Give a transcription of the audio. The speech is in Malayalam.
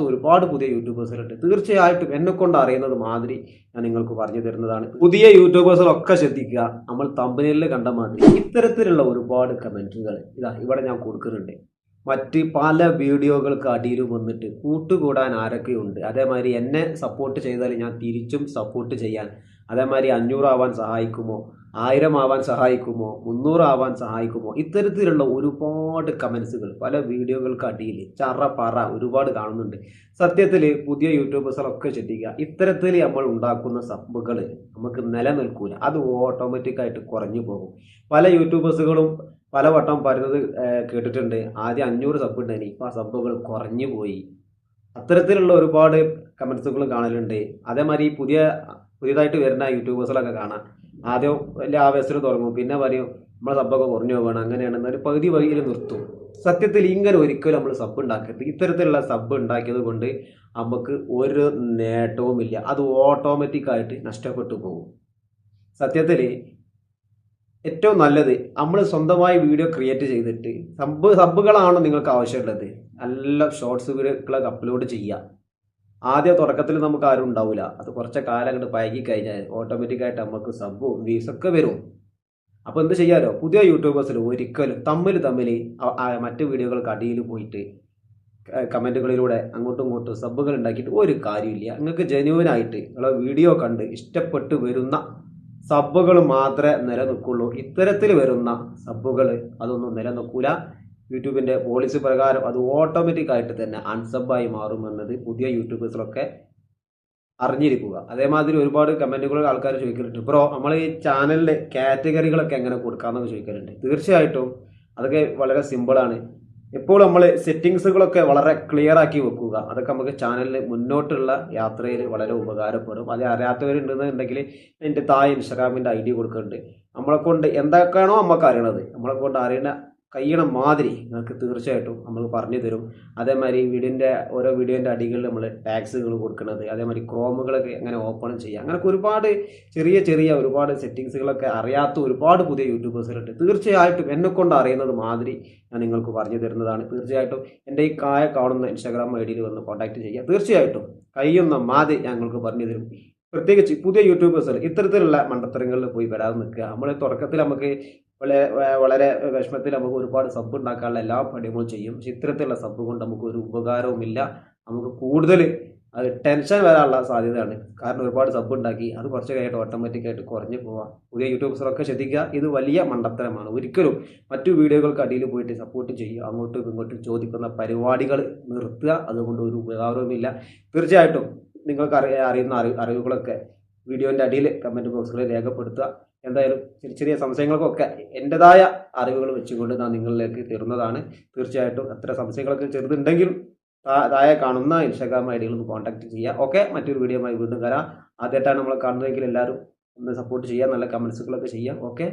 ഒരുപാട് പുതിയ യൂട്യൂബേഴ്സുകളുണ്ട്. തീർച്ചയായിട്ടും എന്നെക്കൊണ്ട് അറിയുന്നത് മാതിരി ഞാൻ നിങ്ങൾക്ക് പറഞ്ഞു തരുന്നതാണ്. പുതിയ യൂട്യൂബേഴ്സുകളൊക്കെ ശ്രദ്ധിക്കുക. നമ്മൾ തമ്പനെയിലിൽ കണ്ട മാതിരി ഇത്തരത്തിലുള്ള ഒരുപാട് കമന്റുകൾ ഇവിടെ ഞാൻ കൊടുക്കുന്നുണ്ട്. മറ്റ് പല വീഡിയോകൾക്ക് അടിയിലും വന്നിട്ട് കൂട്ടുകൂടാൻ ആരൊക്കെയുണ്ട്, അതേമാതിരി എന്നെ സപ്പോർട്ട് ചെയ്താൽ ഞാൻ തിരിച്ചും സപ്പോർട്ട് ചെയ്യാൻ, അതേമാതിരി 500 ആവാൻ സഹായിക്കുമോ, 1000 ആവാൻ സഹായിക്കുമോ, 300 ആവാൻ സഹായിക്കുമോ, ഇത്തരത്തിലുള്ള ഒരുപാട് കമൻസുകൾ പല വീഡിയോകൾക്ക് അടിയിൽ ചറ ഒരുപാട് കാണുന്നുണ്ട്. സത്യത്തിൽ പുതിയ യൂട്യൂബേഴ്സുകളൊക്കെ ശ്രദ്ധിക്കുക. ഇത്തരത്തിൽ നമ്മൾ ഉണ്ടാക്കുന്ന സബ്ബുകൾ നമുക്ക് നിലനിൽക്കൂല, അത് ഓട്ടോമാറ്റിക്കായിട്ട് കുറഞ്ഞു പോകും. പല യൂട്യൂബേഴ്സുകളും പലവട്ടം പറയുന്നത് കേട്ടിട്ടുണ്ട്. ആദ്യം 500 സബ് ഉണ്ടായി, ഇപ്പം ആ സബ്ബുകൾ കുറഞ്ഞു പോയി. അത്തരത്തിലുള്ള ഒരുപാട് കമൻസുകൾ കാണലുണ്ട്. അതേമാതിരി പുതിയതായിട്ട് വരുന്ന യൂട്യൂബേഴ്സുകളൊക്കെ കാണാം. ആദ്യം വലിയ ആവേശത്തിൽ തുടങ്ങും, പിന്നെ പറയും നമ്മളെ സബ്ബൊക്കെ കുറഞ്ഞു പോകണം, അങ്ങനെയാണ് എന്നൊരു പകുതി വഴിയിൽ നിർത്തും. സത്യത്തിൽ ഇങ്ങനെ ഒരിക്കലും നമ്മൾ സബ് ഉണ്ടാക്കരുത്. ഇത്തരത്തിലുള്ള സബ് ഉണ്ടാക്കിയത് കൊണ്ട് നമുക്ക് ഒരു നേട്ടവുമില്ല, അത് ഓട്ടോമാറ്റിക്കായിട്ട് നഷ്ടപ്പെട്ടു പോകും. സത്യത്തിൽ ഏറ്റവും നല്ലത് നമ്മൾ സ്വന്തമായി വീഡിയോ ക്രിയേറ്റ് ചെയ്തിട്ട് സബ്ബുകളാണോ നിങ്ങൾക്ക് ആവശ്യമുള്ളത്, നല്ല ഷോർട്സ് വീഡിയോകളൊക്കെ അപ്ലോഡ് ചെയ്യുക. ആദ്യം തുടക്കത്തിൽ നമുക്ക് ആരും ഉണ്ടാവില്ല, അത് കുറച്ച് കാലം അങ്ങോട്ട് പഴകി കഴിഞ്ഞാൽ ഓട്ടോമാറ്റിക്കായിട്ട് നമുക്ക് സബ്ബും വ്യൂസൊക്കെ വരും. അപ്പോൾ എന്ത് ചെയ്യാലോ, പുതിയ യൂട്യൂബേഴ്സിൽ ഒരിക്കലും തമ്മിൽ മറ്റു വീഡിയോകൾക്ക് അടിയിൽ പോയിട്ട് കമൻറ്റുകളിലൂടെ അങ്ങോട്ടും ഇങ്ങോട്ടും സബ്ബുകൾ ഉണ്ടാക്കിയിട്ട് ഒരു കാര്യമില്ല. നിങ്ങൾക്ക് ജെന്യുവനായിട്ട് നിങ്ങളെ വീഡിയോ കണ്ട് ഇഷ്ടപ്പെട്ട് വരുന്ന സബ്ബുകൾ മാത്രമേ നിലനിൽക്കുള്ളൂ. ഇത്തരത്തിൽ വരുന്ന സബ്ബുകൾ അതൊന്നും നിലനിൽക്കൂല. യൂട്യൂബിൻ്റെ പോളിസി പ്രകാരം അത് ഓട്ടോമാറ്റിക്കായിട്ട് തന്നെ അൺസബ്ബായി മാറുമെന്നത് പുതിയ യൂട്യൂബേഴ്സിലൊക്കെ അറിഞ്ഞിരിക്കുക. അതേമാതിരി ഒരുപാട് കമൻറ്റുകൾ ആൾക്കാർ ചോദിക്കുന്നുണ്ട്, ബ്രോ നമ്മൾ ഈ ചാനലിലെ കാറ്റഗറികളൊക്കെ എങ്ങനെ കൊടുക്കാമെന്നൊക്കെ ചോദിക്കുന്നുണ്ട്. തീർച്ചയായിട്ടും അതൊക്കെ വളരെ സിമ്പിളാണ്. ഇപ്പോൾ നമ്മൾ സെറ്റിങ്സുകളൊക്കെ വളരെ ക്ലിയർ ആക്കി വെക്കുക. അതൊക്കെ നമുക്ക് ചാനലിൽ മുന്നോട്ടുള്ള യാത്രയിൽ വളരെ ഉപകാരപ്പെടും. അത് അറിയാത്തവരുണ്ടെന്നുണ്ടെങ്കിൽ എൻ്റെ താഴെ ഇൻസ്റ്റാഗ്രാമിൻ്റെ ID കൊടുക്കുന്നുണ്ട്. നമ്മളെ കൊണ്ട് എന്തൊക്കെയാണോ നമുക്ക് അറിയണത്, നമ്മളെ കൊണ്ട് അറിയണ കഴിയണ മാതിരി നിങ്ങൾക്ക് തീർച്ചയായിട്ടും നമ്മൾ പറഞ്ഞു തരും. അതേമാതിരി ഓരോ വീഡിയോൻ്റെ അടികളിൽ നമ്മൾ ടാക്സുകൾ കൊടുക്കുന്നത്, അതേമാതിരി ക്രോമുകളൊക്കെ എങ്ങനെ ഓപ്പൺ ചെയ്യുക, അങ്ങനെയൊക്കെ ഒരുപാട് ചെറിയ ഒരുപാട് സെറ്റിങ്സുകളൊക്കെ അറിയാത്ത ഒരുപാട് പുതിയ യൂട്യൂബേഴ്സുകളുണ്ട്. തീർച്ചയായിട്ടും എന്നെക്കൊണ്ട് അറിയുന്നത് മാതിരി ഞാൻ നിങ്ങൾക്ക് പറഞ്ഞു തരുന്നതാണ്. തീർച്ചയായിട്ടും എൻ്റെ ഈ കാണുന്ന ഇൻസ്റ്റാഗ്രാം ID വന്ന് കോൺടാക്ട് ചെയ്യുക. തീർച്ചയായിട്ടും കഴിയുന്ന മാതിരി ഞങ്ങൾക്ക് പറഞ്ഞു തരും. പ്രത്യേകിച്ച് പുതിയ യൂട്യൂബേഴ്സുകൾ ഇത്തരത്തിലുള്ള മണ്ടത്തരങ്ങളിൽ പോയി വരാതെ നിൽക്കുക. നമ്മൾ തുടക്കത്തിൽ നമുക്ക് വളരെ വിഷമത്തിൽ നമുക്ക് ഒരുപാട് സബ് ഉണ്ടാക്കാനുള്ള എല്ലാ പണികളും ചെയ്യും. പക്ഷെ ഇത്തരത്തിലുള്ള സബ് കൊണ്ട് നമുക്ക് ഒരു ഉപകാരവുമില്ല. നമുക്ക് കൂടുതൽ അത് ടെൻഷൻ വരാനുള്ള സാധ്യതയാണ്. കാരണം ഒരുപാട് സബ് ഉണ്ടാക്കി അത് കുറച്ച് കഴിഞ്ഞിട്ട് ഓട്ടോമാറ്റിക്കായിട്ട് കുറഞ്ഞു പോവാം. പുതിയ യൂട്യൂബേഴ്സൊക്കെ ശ്രദ്ധിക്കുക, ഇത് വലിയ മണ്ടത്തരമാണ്. ഒരിക്കലും മറ്റു വീഡിയോകൾക്ക് അടിയിൽ പോയിട്ട് സപ്പോർട്ട് ചെയ്യുക, അങ്ങോട്ടും ഇങ്ങോട്ടും ചോദിക്കുന്ന പരിപാടികൾ നിർത്തുക. അതുകൊണ്ട് ഒരു ഉപകാരവുമില്ല. തീർച്ചയായിട്ടും നിങ്ങൾക്ക് അറിയുന്ന അറിവുകളൊക്കെ വീഡിയോൻ്റെ അടിയിൽ കമൻറ്റ് ബോക്സുകളിൽ രേഖപ്പെടുത്തുക. എന്തായാലും ചെറിയ സംശയങ്ങൾക്കൊക്കെ എൻ്റെതായ അറിവുകൾ വെച്ചുകൊണ്ട് ഞാൻ നിങ്ങളിലേക്ക് തരുന്നതാണ്. തീർച്ചയായിട്ടും അത്ര സംശയങ്ങളൊക്കെ ചെറുതുണ്ടെങ്കിൽ താഴെ കാണുന്ന ഇൻസ്റ്റാഗ്രാം ID ഒന്ന് കോൺടാക്ട് ചെയ്യുക. ഓക്കെ, മറ്റൊരു വീഡിയോയുമായി വീണ്ടും വരാം. ആദ്യമായിട്ടാണ് നമ്മളെ കാണുന്നതെങ്കിൽ എല്ലാവരും ഒന്ന് സപ്പോർട്ട് ചെയ്യുക, നല്ല കമൻസുകളൊക്കെ ചെയ്യുക. ഓക്കെ.